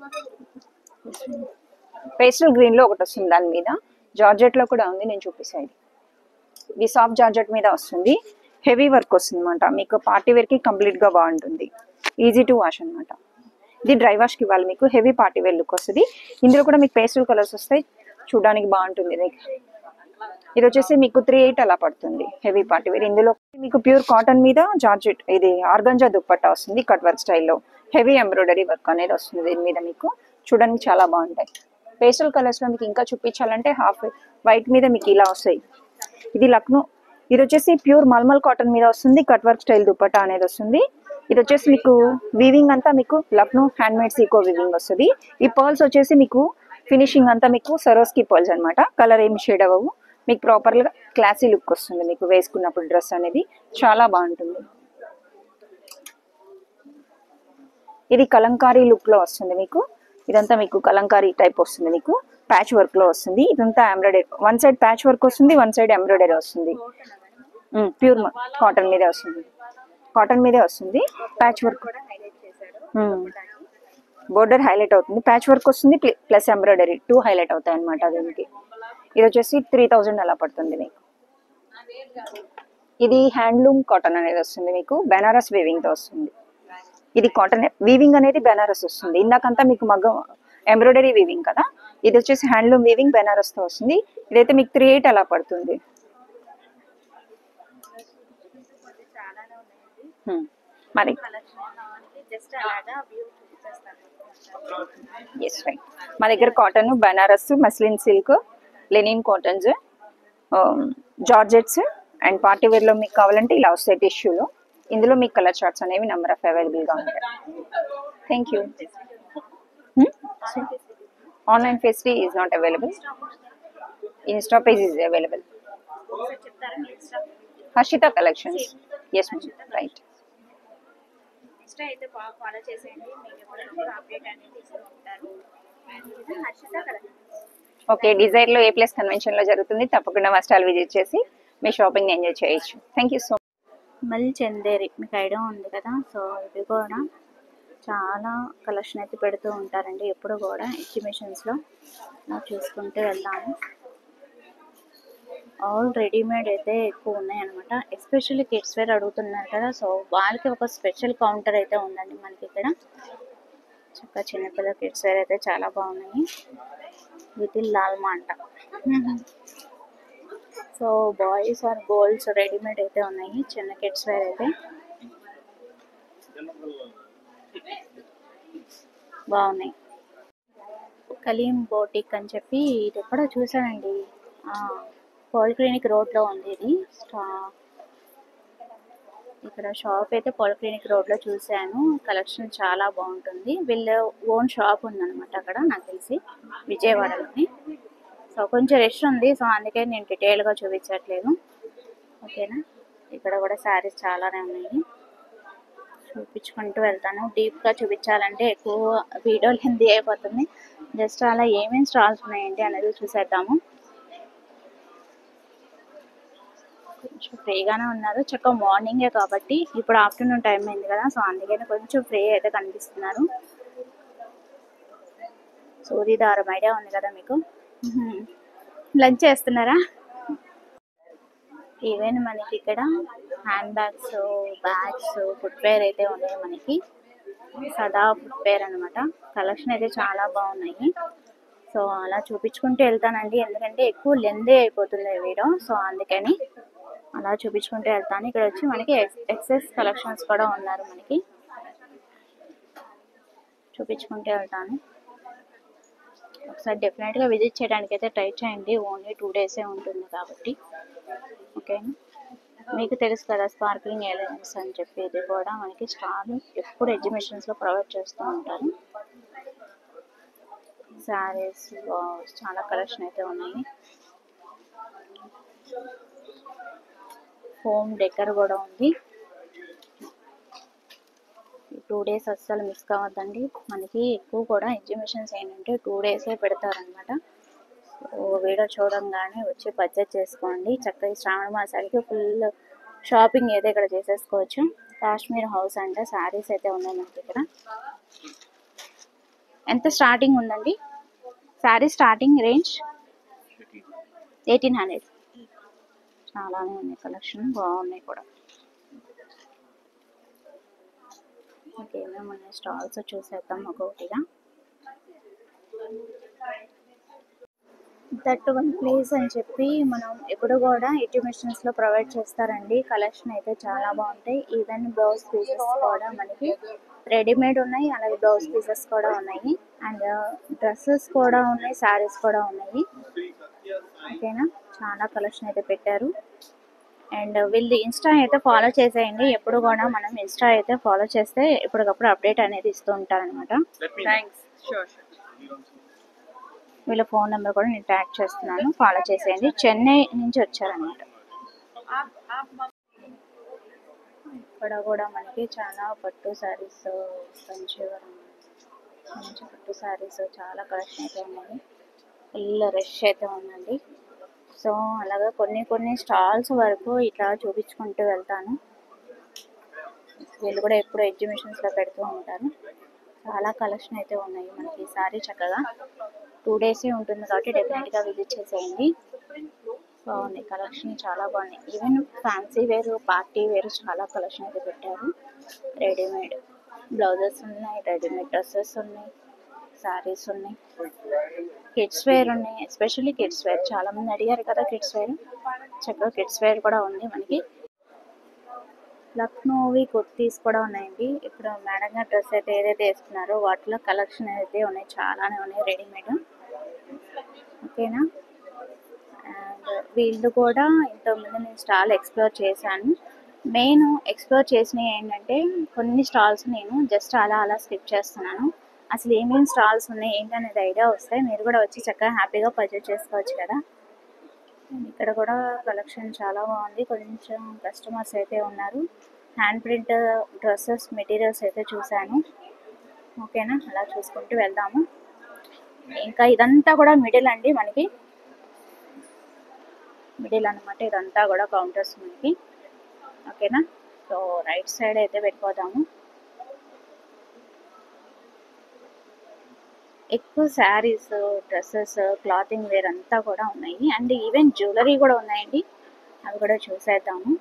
Pastel green లో ఒకటి వస్తుంది. దాని మీద జార్జెట్ లో కూడా ఉంది, నేను చూపిస్తాను. ఇది సాఫ్ట్ జార్జెట్ మీద వస్తుంది. హెవీ వర్క్ వస్తుంది అనమాట మీకు. పార్టీ వేర్ కి కంప్లీట్ గా బాగుంటుంది. ఈజీ టు వాష్ అనమాట. ఇది డ్రై వాష్ కి ఇవ్వాలి మీకు. హెవీ పార్టీ వేర్ లుక్ వస్తుంది. ఇందులో కూడా మీకు పేస్టల్ కలర్స్ వస్తాయి, చూడడానికి బాగుంటుంది. ఇది వచ్చేసి మీకు 3,800 అలా పడుతుంది, హెవీ పార్టీ వేర్. ఇందులో మీకు ప్యూర్ కాటన్ మీద జార్జెట్, ఇది ఆర్గంజా దుపట్టా వస్తుంది కట్ వర్క్ స్టైల్లో. హెవీ ఎంబ్రాయిడరీ వర్క్ అనేది వస్తుంది దీని మీద మీకు. చూడడానికి చాలా బాగుంటాయి. పేస్టల్ కలర్స్ లో మీకు ఇంకా చూపించాలంటే హాఫ్ వైట్ మీద మీకు ఇలా వస్తాయి. ఇది లక్నో, ఇది వచ్చేసి ప్యూర్ మల్మల్ కాటన్ మీద వస్తుంది. కట్ వర్క్ స్టైల్ దుపట్టా అనేది వస్తుంది. ఇది వచ్చేసి మీకు వీవింగ్ అంతా మీకు Lucknow hand made Seeko weaving వస్తుంది. ఈ పర్ల్స్ వచ్చేసి మీకు ఫినిషింగ్ అంతా మీకు సరోస్కి పర్ల్స్ అనమాట. కలర్ ఏమి షేడ్ అవ్వవు మీకు. ప్రాపర్గా క్లాసీ లుక్ వస్తుంది మీకు వేసుకున్నప్పుడు. డ్రెస్ అనేది చాలా బాగుంటుంది. ఇది కలంకారీ లుక్ లో వస్తుంది మీకు. ఇదంతా మీకు కలంకారీ టైప్ వస్తుంది మీకు. ప్యాచ్ వర్క్ లో వస్తుంది. ఇదంతా ఎంబ్రాయిడరీ, 1 సైడ్ ప్యాచ్ వర్క్ వస్తుంది, 1 సైడ్ ఎంబ్రాయిడరీ వస్తుంది. ప్యూర్ కాటన్ మీదే వస్తుంది. కాటన్ మీదే వస్తుంది. ప్యాచ్ వర్క్, బోర్డర్ హైలైట్ అవుతుంది. ప్యాచ్ వర్క్ వస్తుంది ప్లస్ ఎంబ్రాయిడరీ 2 హైలైట్ అవుతాయి అనమాట దీనికి. ఇది వచ్చేసి 3,000 అలా పడుతుంది మీకు. ఇది హ్యాండ్లూమ్ కాటన్ అనేది వస్తుంది మీకు. బెనారస్ వీవింగ్ తో వస్తుంది. ఇది కాటన్ వీవింగ్ అనేది బెనారస్ వస్తుంది. ఇందాకంతా మీకు మగ్గం ఎంబ్రాయిడరీ వీవింగ్ కదా, ఇది వచ్చేసి హ్యాండ్లూమ్ వీవింగ్ బెనారస్ తో వస్తుంది. ఇదైతే మీకు 3/8 అలా పడుతుంది. మరి ఎస్ రైట్. మా దగ్గర cotton, Banaras, muslin silk, linen cottons, georgettes and party wear లో మీకు కావాలంటే ఇలా వస్తాయి టిష్యూలో. ఇందులో మీకు కలర్ చార్ట్స్ అనేవి నెంబర్ ఆఫ్ అవైలబుల్ గా ఉంటాయి. Thank you. Online facility is not available. Insta page is available. Harshita collections. Yes ma'am, right. Insta అయితే బాగా ఫాలో చేసేయండి, మీకు ఎప్పటికప్పుడు అప్డేట్ అనేది ఇస్తూ ఉంటారు. ఇది హర్షిత కలెక్షన్స్. ఓకే, డిజైర్ లో A+ కన్వెన్షన్ లో జరుగుతుంది. తప్పకుండా మా స్టాల్ విజిట్ చేసి మీ షాపింగ్ ఎంజాయ్ చేయొచ్చు. Thank you so much. మళ్ళీ చందేరి మీకు ఐడియా ఉంది కదా. సో ఇది కూడా చాలా కలెక్షన్ అయితే పెడుతూ ఉంటారండి ఎప్పుడు కూడా ఎగ్జిబిషన్స్లో. చూసుకుంటూ వెళ్దాము. ఆల్ రెడీమేడ్ అయితే ఎక్కువ ఉన్నాయి అనమాట. ఎస్పెషల్లీ కిడ్స్ వేర్ అడుగుతున్నారు కదా, సో వాళ్ళకి ఒక స్పెషల్ కౌంటర్ అయితే ఉందండి మనకి ఇక్కడ. చక్కగా చిన్నపిల్లల కిడ్స్ వేర్ అయితే చాలా బాగున్నాయి. లిటిల్ లాల్మా అంట. So boys or girls readymade అయితే ఉన్నాయి చిన్న కిడ్స్ వేర్ అయితే. బాగున్నాయి. కలీం బోటిక్ అని చెప్పి ఇది ఎక్కడో చూసానండి. పాలిక్లినిక్ రోడ్లో ఉంది ఇది. ఇక్కడ షాప్ అయితే పాలిక్లినిక్ రోడ్లో చూశాను. కలెక్షన్ చాలా బాగుంటుంది. వీళ్ళ ఓన్ షాప్ ఉందన్నమాట అక్కడ నాకు తెలిసి విజయవాడలోని. సో కొంచెం రష్ ఉంది, సో అందుకే నేను డీటెయిల్గా చూపించట్లేదు. ఓకేనా. ఇక్కడ కూడా శారీస్ చాలానే ఉన్నాయి, చూపించుకుంటూ వెళ్తాను. డీప్గా చూపించాలంటే ఎక్కువ వీడియో లెంత్ అయిపోతుంది. జస్ట్ అలా ఏమేమి స్టాల్స్ ఉన్నాయండి అనేది చూసేద్దాము. కొంచెం ఫ్రీగానే ఉన్నారు. చక్కగా మార్నింగే కాబట్టి, ఇప్పుడు ఆఫ్టర్నూన్ టైం అయింది కదా, సో అందుకని కొంచెం ఫ్రీ అయితే కనిపిస్తున్నారు. సూర్యదారం ఐడియా ఉంది కదా మీకు. లంచ్ చేస్తున్నారా? ఈవెన్ మనకి ఇక్కడ హ్యాండ్ బ్యాగ్స్, ఫుట్వేర్ అయితే ఉన్నాయి మనకి. సదా ఫుట్వేర్ అనమాట. కలెక్షన్ అయితే చాలా బాగున్నాయి. సో అలా చూపించుకుంటూ వెళ్తానండి, ఎందుకంటే ఎక్కువ లెందే అయిపోతుంది వీడియో. సో అందుకని అలా చూపించుకుంటూ వెళ్తాను. ఇక్కడ వచ్చి మనకి ఎక్సెస్ కలెక్షన్స్ కూడా ఉన్నారు మనకి. చూపించుకుంటూ వెళ్తాను. ఒకసారి డెఫినెట్గా విజిట్ చేయడానికి అయితే ట్రై చేయండి. ఓన్లీ 2 డేసే ఉంటుంది కాబట్టి. ఓకేనా. మీకు తెలుసు కదా స్పార్క్లింగ్ ఎలిమెంట్స్ అని చెప్పి, ఇది కూడా మనకి స్టాల్ ఎప్పుడు ఎగ్జిబిషన్స్లో ప్రొవైడ్ చేస్తూ ఉంటారు. శారీస్ చాలా కలెక్షన్ అయితే ఉన్నాయి. హోమ్ డెకర్ కూడా ఉంది. 2 డేస్ అస్సలు మిస్ కావద్దండి. మనకి ఎక్కువ కూడా ఎగ్జిబిషన్స్ ఏంటంటే 2 డేసే పెడతారనమాట. సో వీడియో చూడంగానే వచ్చి పర్చేజ్ చేసుకోండి. చక్కగా శ్రావణ మాసానికి ఫుల్ షాపింగ్ అయితే ఇక్కడ చేసేసుకోవచ్చు. కాశ్మీర్ హౌస్ అంటే శారీస్ అయితే ఉన్నాయి మనకి ఇక్కడ. ఎంత స్టార్టింగ్ ఉందండి శారీ? Starting range 1800. చాలానే ఉన్నాయి కలెక్షన్, బాగున్నాయి కూడా. ఇంకేమేమి ఉన్నాయి స్టాల్స్ చూసేద్దాం ఒక్కొక్కటిగా. దట్ వన్ ప్లేస్ అని చెప్పి మనం ఎప్పుడు కూడా ఎగ్జిబిషన్స్లో ప్రొవైడ్ చేస్తారండి. కలెక్షన్ అయితే చాలా బాగుంటాయి. ఈవెన్ బ్లౌజ్ పీసెస్ కూడా మనకి రెడీమేడ్ ఉన్నాయి, అలాగే బ్లౌజ్ పీసెస్ కూడా ఉన్నాయి, అండ్ డ్రెస్సెస్ కూడా ఉన్నాయి, శారీస్ కూడా ఉన్నాయి. ఓకేనా. చాలా కలెక్షన్ అయితే పెట్టారు. అండ్ వీళ్ళు ఇన్స్టా అయితే ఫాలో చేసేయండి. ఎప్పుడు కూడా మనం ఇన్స్టా అయితే ఫాలో చేస్తే ఎప్పటికప్పుడు అప్డేట్ అనేది ఇస్తూ ఉంటారనమాట. వీళ్ళ ఫోన్ నెంబర్ కూడా నేను ట్యాగ్ చేస్తున్నాను, ఫాలో చేసేయండి. చెన్నై నుంచి వచ్చారనమాట. ఇక్కడ కూడా మనకి చాలా పట్టు శారీస్, కంచివరం మంచి పట్టు శారీస్ చాలా కలెక్షన్ అయితే ఉన్నాయి. ఫుల్ రష్ అయితే ఉందండి. సో అలాగా కొన్ని స్టాల్స్ వరకు ఇట్లా చూపించుకుంటూ వెళ్తాను. వీళ్ళు కూడా ఎప్పుడు ఎగ్జిబిషన్స్లో పెడుతూ ఉంటారు. చాలా కలెక్షన్ అయితే ఉన్నాయి మనకి. ఈసారి చక్కగా 2 డేసే ఉంటుంది కాబట్టి డెఫినెట్గా విజిట్ చేసేయండి. బాగున్నాయి కలెక్షన్, చాలా బాగున్నాయి. ఈవెన్ ఫ్యాన్సీ వేరు, పార్టీ వేరు చాలా కలెక్షన్ అయితే పెట్టారు. రెడీమేడ్ బ్లౌజెస్ ఉన్నాయి, రెడీమేడ్ డ్రెస్సెస్ ఉన్నాయి. సారీస్ ఉన్నాయి, కిడ్స్ వేర్ ఉన్నాయి. ఎస్పెషల్లీ కిడ్స్ వేర్ చాలా మంది అడిగారు కదా, కిడ్స్ వేర్ చక్కగా కిడ్స్ వేర్ కూడా ఉంది మనకి. లక్నోవి కుర్తీస్ కూడా ఉన్నాయండి. ఇప్పుడు మేడం గారు డ్రెస్ అయితే ఏదైతే వేస్తున్నారో వాటిలో కలెక్షన్ అయితే ఉన్నాయి, చాలానే ఉన్నాయి రెడీమేడ్. ఓకేనా. అండ్ వీళ్ళు కూడా ఇంతకుముందు నేను స్టాల్ ఎక్స్ప్లోర్ చేశాను. మెయిన్ ఎక్స్ప్లోర్ చేసినవి ఏంటంటే కొన్ని స్టాల్స్ నేను జస్ట్ అలా స్కిప్ చేస్తున్నాను. అసలు ఏమేమి స్టాల్స్ ఉన్నాయి ఏంటనేది ఐడియా వస్తే మీరు కూడా వచ్చి చక్కగా హ్యాపీగా పర్చేజ్ చేసుకోవచ్చు కదా. ఇక్కడ కూడా కలెక్షన్ చాలా బాగుంది. కొంచెం కస్టమర్స్ అయితే ఉన్నారు. హ్యాండ్ ప్రింట్ డ్రెస్సెస్ మెటీరియల్స్ అయితే చూశాను. ఓకేనా, అలా చూసుకుంటూ వెళ్దాము. ఇంకా ఇదంతా కూడా మిడిల్ అండి, మనకి మిడిల్ అనమాట. ఇదంతా కూడా కౌంటర్స్ మనకి. ఓకేనా, సో రైట్ సైడ్ అయితే వెళ్ళిపోదాము. ఎక్కువ శారీస్, డ్రెస్సెస్, క్లాతింగ్ వేర్ అంతా కూడా ఉన్నాయి. అండ్ ఈవెన్ జ్యువెలరీ కూడా ఉన్నాయండి, అవి కూడా చూసేద్దాము.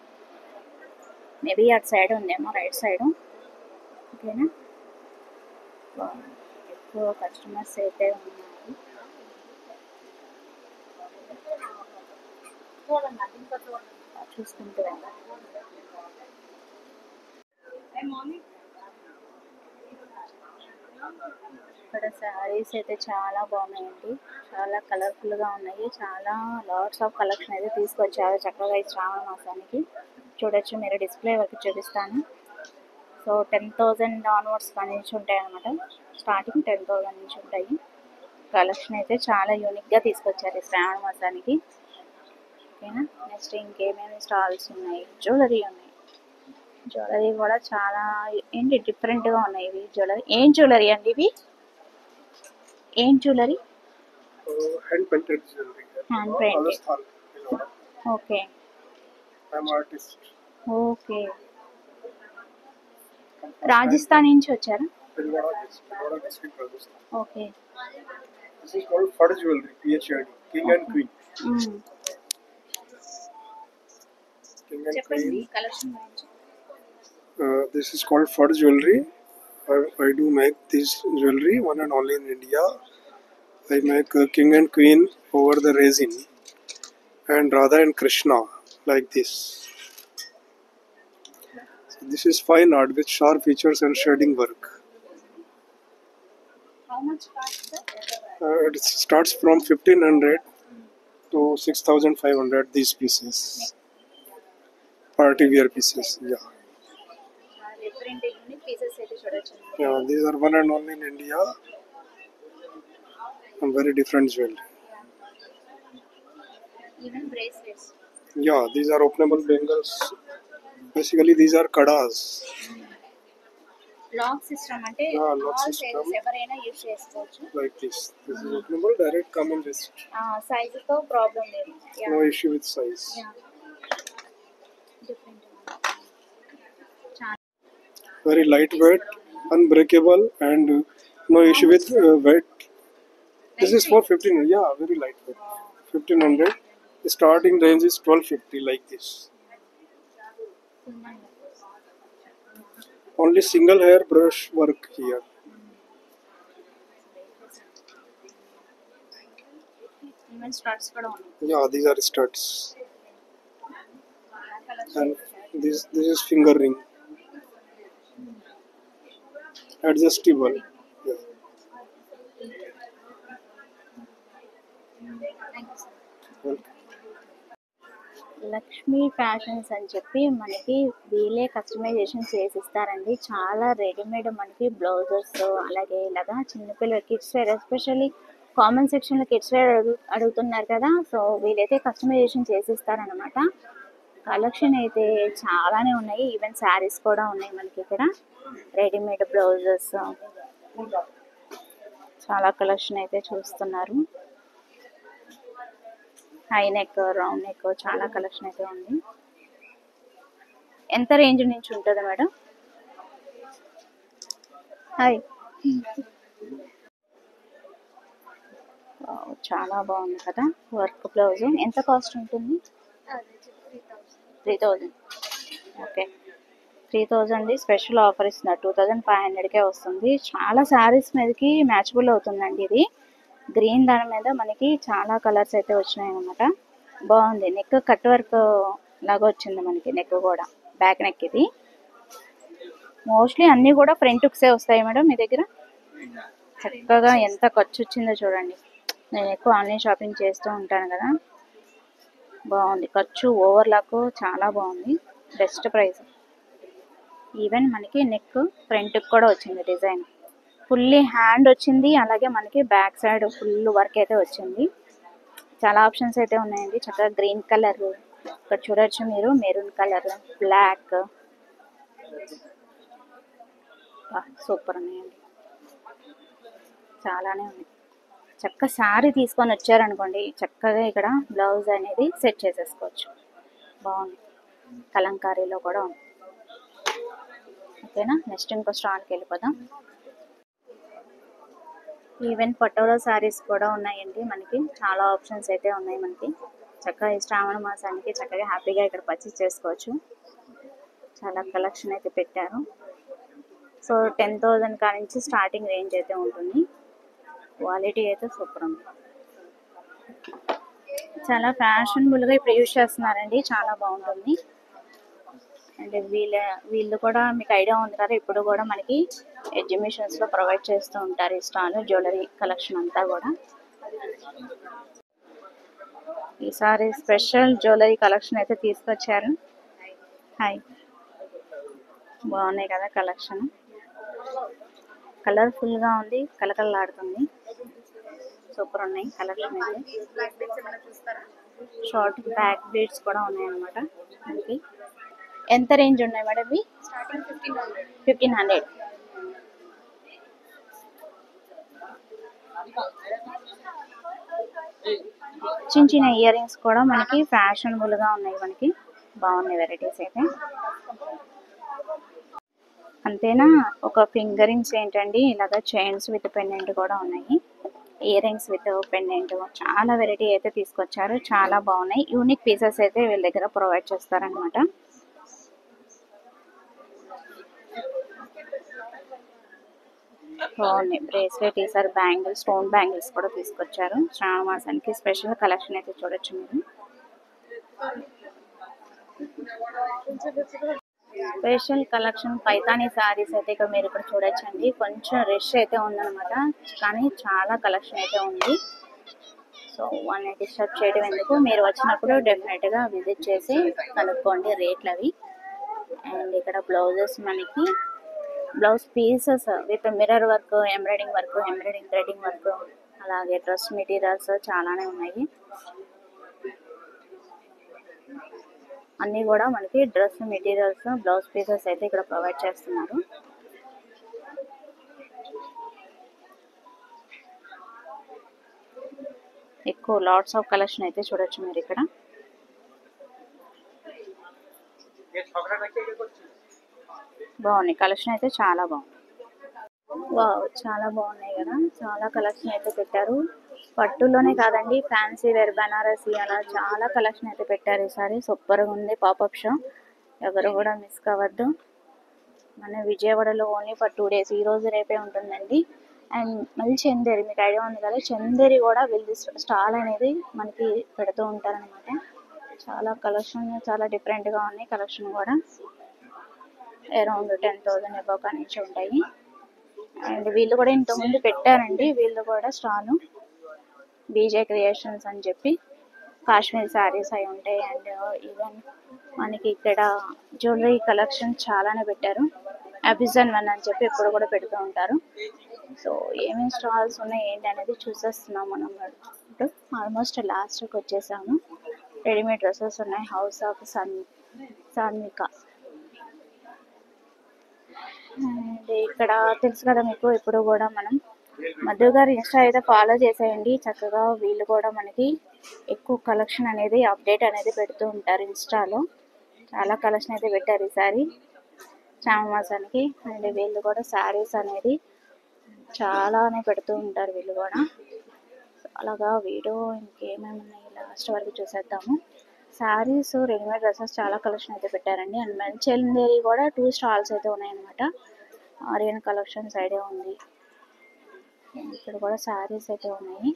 మేబీ అటు సైడ్ ఉందేమో, రైట్ సైడ్. ఓకేనా, ఎక్కువ కస్టమర్స్ అయితే ఉన్నారు. చూసుకుంటూ వెళ్దాం. ఇక్కడ శారీస్ అయితే చాలా బాగున్నాయండి, చాలా కలర్ఫుల్గా ఉన్నాయి. చాలా లాట్స్ ఆఫ్ కలెక్షన్ అయితే తీసుకొచ్చారు చక్కగా ఈ శ్రావణ మాసానికి. చూడొచ్చు, మీరు డిస్ప్లే వరకు చూపిస్తాను. సో 10,000 ఆన్వర్డ్స్ నుంచి ఉంటాయి అన్నమాట. స్టార్టింగ్ 10,000 నుంచి ఉంటాయి. కలెక్షన్ అయితే చాలా యూనిక్గా తీసుకొచ్చారు ఈ శ్రావణ మాసానికి. ఓకేనా. నెక్స్ట్ ఇంకేమేమి స్టాల్స్ ఉన్నాయి, జ్యువెలరీ ఉన్నాయి. జ్యువెలరీ కూడా చాలా ఏంటి డిఫరెంట్గా ఉన్నాయి. ఇవి జ్యువెలరీ ఏం జ్యువెలరీ అండి? ఇవి ఏం jewellery? Hand painted jewellery. Hand painted. Okay. I'm artist. Okay. Rajasthan నుంచి వచ్చారా? Okay. This is called Fud jewelry, PHID, King and Queen. King and చెప్పండి Queen. కలెక్షన్ గురించి. This is called Fud jewelry. I do make this jewelry one and only in India. I make King and Queen over the resin and Radha and Krishna like this. So this is fine art with sharp features and shading work. How much cost, sir? It starts from 1,500 to 6,500. These pieces, party wear pieces. Yeah. Different unique pieces అయితే చూడొచ్చు. Yeah, these are one and only in India. And very different jewelry. Even bracelets. Yeah, these are openable bangles. Basically, these are kadas. Lock system అంటే lock all system. Sizes ఎవరైనా use చేసుకోవచ్చు. Like this. This is openable. Direct come in this. సైజుతో problem లేదు. No issue with size. Different. Very lightweight, unbreakable, and no issue with weight. This is for 15. Yeah, very lightweight. 1,500. The starting range is 1,250, like this. Only single hair brush work here. Even starts కూడా ఉన్నాయి. Yeah, these are studs. And this is finger ring. Adjustable. Yeah. Welcome. Lakshmi fashions అని చెప్పి మనకి వీళ్ళే customization చేసిస్తారండి. చాలా readymade మనకి blouses, అలాగే ఇలాగా చిన్నపిల్లల కిడ్స్ వేర్, ఎస్పెషల్లీ కామన్ సెక్షన్లో కిడ్స్ వేర్ అడుగుతున్నారు కదా, సో వీళ్ళైతే కస్టమైజేషన్ చేసిస్తారనమాట. కలెక్షన్ అయితే చాలానే ఉన్నాయి. ఈవెన్ శారీస్ కూడా ఉన్నాయి మనకి ఇక్కడ. రెడీమేడ్ బ్లౌజెస్ చాలా కలెక్షన్ అయితే చూస్తున్నారు. హై నెక్, రౌండ్ నెక్ చాలా కలెక్షన్ అయితే ఉంది. ఎంత రేంజ్ నుంచి ఉంటుంది మేడం? హాయ్. చాలా బాగుంది కదా వర్క్ బ్లౌజ్. ఎంత కాస్ట్ ఉంటుంది? 3,000. ఓకే. 3000 స్పెషల్ ఆఫర్ ఇస్తున్నారు. 2500కే వస్తుంది. చాలా శారీస్ మీదకి మ్యాచబుల్ అవుతుందండి ఇది. గ్రీన్ దాని మీద మనకి చాలా కలర్స్ అయితే వచ్చినాయి అనమాట. బాగుంది. నెక్ కట్ వర్క్ లాగా వచ్చింది మనకి. నెక్ కూడా బ్యాక్ నెక్. ఇది మోస్ట్లీ అన్నీ కూడా ఫ్రంట్ హుక్సే వస్తాయి మేడం మీ దగ్గర. చక్కగా ఎంత ఖర్చు వచ్చిందో చూడండి. నేను ఎక్కువ ఆన్లైన్ షాపింగ్ చేస్తూ ఉంటాను కదా. బాగుంది. ఖర్చు ఓవర్లాక్ చాలా బాగుంది. Best price. ఈవెన్ మనకి నెక్ ఫ్రంట్ కూడా వచ్చింది డిజైన్. ఫుల్లీ హ్యాండ్ వచ్చింది. అలాగే మనకి బ్యాక్ సైడ్ ఫుల్ వర్క్ అయితే వచ్చింది. చాలా ఆప్షన్స్ అయితే ఉన్నాయండి. చక్కగా గ్రీన్ కలర్, ఇక్కడ చూడొచ్చు మీరు, మెరూన్ కలర్, బ్లాక్, సూపర్ ఉన్నాయండి. చాలానే ఉంది. చక్క శారీ తీసుకొని వచ్చారనుకోండి, చక్కగా ఇక్కడ బ్లౌజ్ అనేది సెట్ చేసేసుకోవచ్చు. బాగుంది. కలంకారీలో కూడా ఉంది. ఓకేనా. నెక్స్ట్ ఇంకో స్టాల్కి వెళ్ళిపోదాం. ఈవెన్ పటోలా శారీస్ కూడా ఉన్నాయండి మనకి. చాలా ఆప్షన్స్ అయితే ఉన్నాయి మనకి. చక్కగా ఈ శ్రావణ మాసానికి చక్కగా హ్యాపీగా ఇక్కడ పర్చేస్ చేసుకోవచ్చు. చాలా కలెక్షన్ అయితే పెట్టారు. సో 10,000 కాడ నుంచి స్టార్టింగ్ రేంజ్ అయితే ఉంటుంది. క్వాలిటీ అయితే సూపర్ ఉంది. చాలా ఫ్యాషనబుల్గా ఇప్పుడు యూజ్ చేస్తున్నారండి. చాలా బాగుంటుంది. అండ్ వీళ్ళు కూడా మీకు ఐడియా ఉంది కదా, ఇప్పుడు కూడా మనకి ఎగ్జిబిషన్స్లో ప్రొవైడ్ చేస్తూ ఉంటారు ఈ స్టాల్. జ్యువెలరీ కలెక్షన్ అంతా కూడా. ఈసారి స్పెషల్ జ్యువెలరీ కలెక్షన్ అయితే తీసుకొచ్చారు. హాయ్, బాగున్నాయి కదా కలెక్షన్. కలర్ఫుల్గా ఉంది, కలకలలాడుతుంది. సూపర్ ఉన్నాయి కలెక్షన్ అయితే. షార్ట్ బ్యాక్ బీడ్స్ కూడా ఉన్నాయన్నమాట మనకి. ఎంత రేంజ్ ఉన్నాయి మేడం ఇవి? 1500. చిన్న చిన్న ఇయర్ రింగ్స్ కూడా మనకి ఫ్యాషనబుల్గా ఉన్నాయి మనకి. బాగున్నాయి వెరైటీస్ అయితే. అంతేనా, ఒక ఫింగర్ రింగ్స్ ఏంటండి, ఇలాగ చైన్స్ విత్ పెండెంట్ కూడా ఉన్నాయి. ఇయర్ రింగ్స్ విత్ పెండెంట్, చాలా వెరైటీ అయితే తీసుకొచ్చారు. చాలా బాగున్నాయి. యూనిక్ పీసెస్ అయితే వీళ్ళ దగ్గర ప్రొవైడ్ చేస్తారనమాట. బాగున్నాయి. బ్రేస్లెట్, ఈసారి బ్యాంగిల్స్, స్టోన్ బ్యాంగిల్స్ కూడా తీసుకొచ్చారు. శ్రావణ మాసానికి స్పెషల్ కలెక్షన్ అయితే చూడొచ్చు మీరు. స్పెషల్ కలెక్షన్ పైతానీ శారీస్ అయితే ఇక్కడ మీరు ఇక్కడ చూడొచ్చండి. కొంచెం రష్ అయితే ఉందన్నమాట, కానీ చాలా కలెక్షన్ అయితే ఉంది. సో 180 డిస్టర్బ్ చేయడం ఎందుకు, మీరు వచ్చినప్పుడు డెఫినెట్గా విజిట్ చేసి కనుక్కోండి రేట్లు అవి. అండ్ ఇక్కడ బ్లౌజెస్ మనకి, blouse pieces with mirror work, embroidering work, embroidering threading work, అలాగే డ్రెస్ మెటీరియల్స్ చాలానే ఉన్నాయి. అన్నీ కూడా మనకి డ్రెస్ మెటీరియల్స్, బ్లౌజ్ పీసెస్ అయితే ఇక్కడ ప్రొవైడ్ చేస్తున్నారు. ఎక్కువ లాట్స్ ఆఫ్ కలెక్షన్ అయితే చూడొచ్చు మీరు ఇక్కడ. బాగున్నాయి కలెక్షన్ అయితే, చాలా బాగుంది. వావ్, చాలా బాగున్నాయి కదా. చాలా కలెక్షన్ అయితే పెట్టారు. పట్టులోనే కాదండి, ఫ్యాన్సీ వేర్, బనారసి, అలా చాలా కలెక్షన్ అయితే పెట్టారు ఈసారి. సూపర్గా ఉంది పాపప్ షో. ఎవరు కూడా మిస్ కావద్దు. మన విజయవాడలో ఓన్లీ ఫర్ 2 days, ఈ రోజు రేపే ఉంటుందండి. అండ్ మళ్ళీ చందేరి, మీకు ఐడియా ఉంది కదా, చందేరి కూడా వీళ్ళు స్టాల్ అనేది మనకి పెడుతూ ఉంటారనమాట. చాలా కలెక్షన్, చాలా డిఫరెంట్గా ఉన్నాయి కలెక్షన్ కూడా. అరౌండ్ 10,000 అబౌవ్ నుంచి ఉంటాయి. అండ్ వీళ్ళు కూడా ఇంతకుముందు పెట్టారండి, వీళ్ళు కూడా స్టాల్, బీజే క్రియేషన్స్ అని చెప్పి. కాశ్మీర్ శారీస్ అవి ఉంటాయి. అండ్ ఈవెన్ మనకి ఇక్కడ జ్యువెలరీ కలెక్షన్ చాలానే పెట్టారు. అబిజన్ వన్ అని చెప్పి ఎప్పుడు కూడా పెడుతూ ఉంటారు. సో ఏమేమి స్టాల్స్ ఉన్నాయి ఏంటి అనేది చూసేస్తున్నాం మనం. ఆల్మోస్ట్ లాస్ట్కి వచ్చేసాము. రెడీమేడ్ డ్రెస్సెస్ ఉన్నాయి. House of Sanvika. అండ్ ఇక్కడ తెలుసు కదా మీకు, ఇప్పుడు కూడా మనం మధు గారు ఇన్స్టా అయితే ఫాలో చేసేయండి. చక్కగా వీళ్ళు కూడా మనకి ఎక్కువ కలెక్షన్ అనేది, అప్డేట్ అనేది పెడుతూ ఉంటారు ఇన్స్టాలో. చాలా కలెక్షన్ అయితే పెట్టారు ఈసారి శ్రావణ మాసానికి. అండ్ వీళ్ళు కూడా శారీస్ అనేది చాలానే పెడుతూ ఉంటారు వీళ్ళు కూడా. అలాగా వీడియో ఇంకేమేమి ఉన్నాయి లాస్ట్ వరకు చూసేద్దాము. శారీస్, రెడీమేడ్ డ్రెస్సెస్ చాలా కలెక్షన్ అయితే పెట్టారండి. అండ్ మల్చందేరి కూడా 2 స్టాల్స్ అయితే ఉన్నాయన్నమాట. ఆర్యన్ కలెక్షన్స్ ఐడియా ఉంది. ఇక్కడ కూడా శారీస్ అయితే ఉన్నాయి,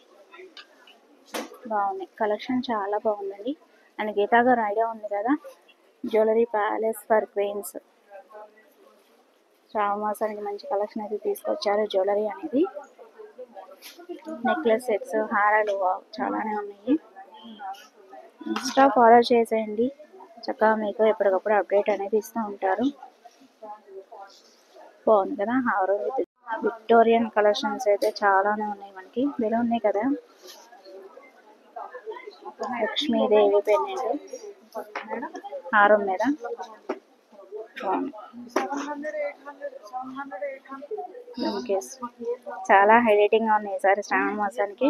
బాగున్నాయి. కలెక్షన్ చాలా బాగుందండి. అండ్ గీతా గారు ఐడియా ఉంది కదా, జ్యువెలరీ ప్యాలెస్ ఫర్ క్వీన్స్. శ్రావణ మాసానికి మంచి కలెక్షన్ అయితే తీసుకొచ్చారు. జ్యువెలరీ అనేది నెక్లెస్ సెట్స్, హారాలు చాలానే ఉన్నాయి. ఇన్స్టా ఫాలో చేసేయండి, చక్కగా మీకు ఎప్పటికప్పుడు అప్డేట్ అనేది ఇస్తూ ఉంటారు. బాగుంది కదా. హారం విక్టోరియన్ కలెక్షన్స్ అయితే చాలానే ఉన్నాయి మనకి. ఇలా ఉన్నాయి కదా, లక్ష్మీదేవి పెన్నెంట్ హారం మీద చాలా హైలైటింగ్ గా ఉన్నాయి ఈసారి శ్రావణ మాసానికి.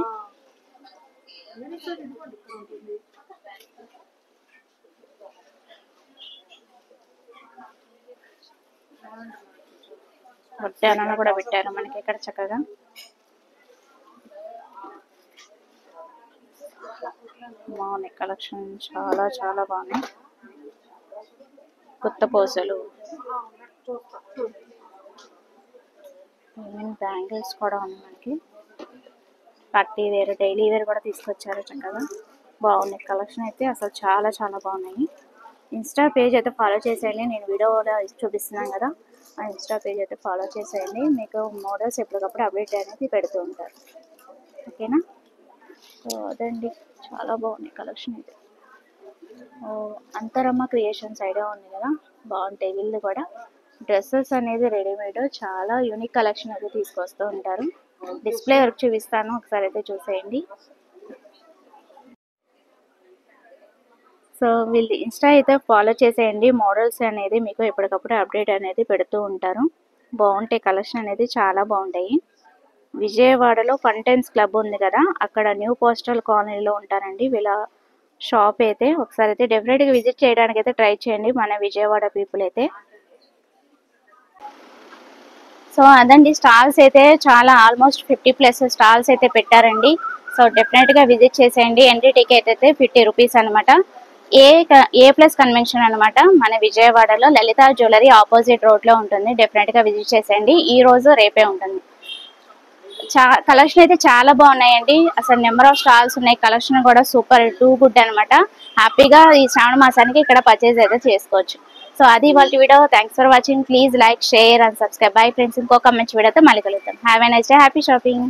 వడ్డానాలు కూడా పెట్టారు మనకి ఇక్కడ చక్కగా. బాగున్నాయి కలెక్షన్, చాలా చాలా బాగున్నాయి. కొత్త పూసలు, బ్యాంగిల్స్ కూడా ఉన్నాయి మనకి. పార్టీ వేర్, డైలీ వేర్ కూడా తీసుకొచ్చారు చక్కగా. బాగున్నాయి కలెక్షన్ అయితే, అసలు చాలా చాలా బాగున్నాయి. ఇన్స్టా పేజ్ అయితే ఫాలో చేసేయండి, నేను వీడియోలో చూపిస్తున్నాను కదా, ఆ ఇన్స్టా పేజ్ అయితే ఫాలో చేసేయండి. మీకు మోడల్స్ ఎప్పటికప్పుడు అప్డేట్ అనేది పెడుతూ ఉంటారు. ఓకేనా. సో అదండి, చాలా బాగున్నాయి కలెక్షన్ అయితే. అంతరమ్మ క్రియేషన్స్ ఐడియా ఉంది కదా, బాగుంటాయి వీళ్ళు కూడా. డ్రెస్సెస్ అనేది రెడీమేడ్ చాలా యూనిక్ కలెక్షన్ అయితే తీసుకొస్తూ ఉంటారు. డిస్ప్లే వర్క్ చూపిస్తాను, ఒకసారి అయితే చూసేయండి. సో వీళ్ళు ఇన్స్టా అయితే ఫాలో చేసేయండి, మోడల్స్ అనేది మీకు ఎప్పటికప్పుడు అప్డేట్ అనేది పెడుతూ ఉంటారు. బాగుంటాయి కలెక్షన్ అనేది, చాలా బాగుంటాయి. విజయవాడలో ఫంటైన్స్ క్లబ్ ఉంది కదా, అక్కడ న్యూ పోస్టల్ కాలనీలో ఉంటారండి వీళ్ళ షాప్ అయితే. ఒకసారి అయితే డెఫినెట్గా విజిట్ చేయడానికి అయితే ట్రై చేయండి మన విజయవాడ పీపుల్ అయితే. సో అదండి, స్టాల్స్ అయితే చాలా ఆల్మోస్ట్ 50+ స్టాల్స్ అయితే పెట్టారండి. సో డెఫినెట్గా విజిట్ చేసేయండి. ఎంట్రీ టికెట్ అయితే 50 రూపీస్ అనమాట. A+ కన్వెన్షన్ అనమాట, మన విజయవాడలో లలిత జ్యువెలరీ ఆపోజిట్ రోడ్లో ఉంటుంది. డెఫినెట్గా విజిట్ చేసేయండి. ఈ రోజు రేపే ఉంటుంది. కలెక్షన్ అయితే చాలా బాగున్నాయండి. అసలు నెంబర్ ఆఫ్ స్టాల్స్ ఉన్నాయి, కలెక్షన్ కూడా సూపర్ టూ గుడ్ అనమాట. హ్యాపీగా ఈ శ్రావణ మాసానికి ఇక్కడ పర్చేజ్ అయితే చేసుకోవచ్చు. సో అది ఇవాళ వీడియో. Thanks for watching. Please like, share and subscribe. Bye friends. ఇంకొక మంచి వీడియోతో మళ్ళీ కలుగుతాం. Have a nice day. Happy shopping.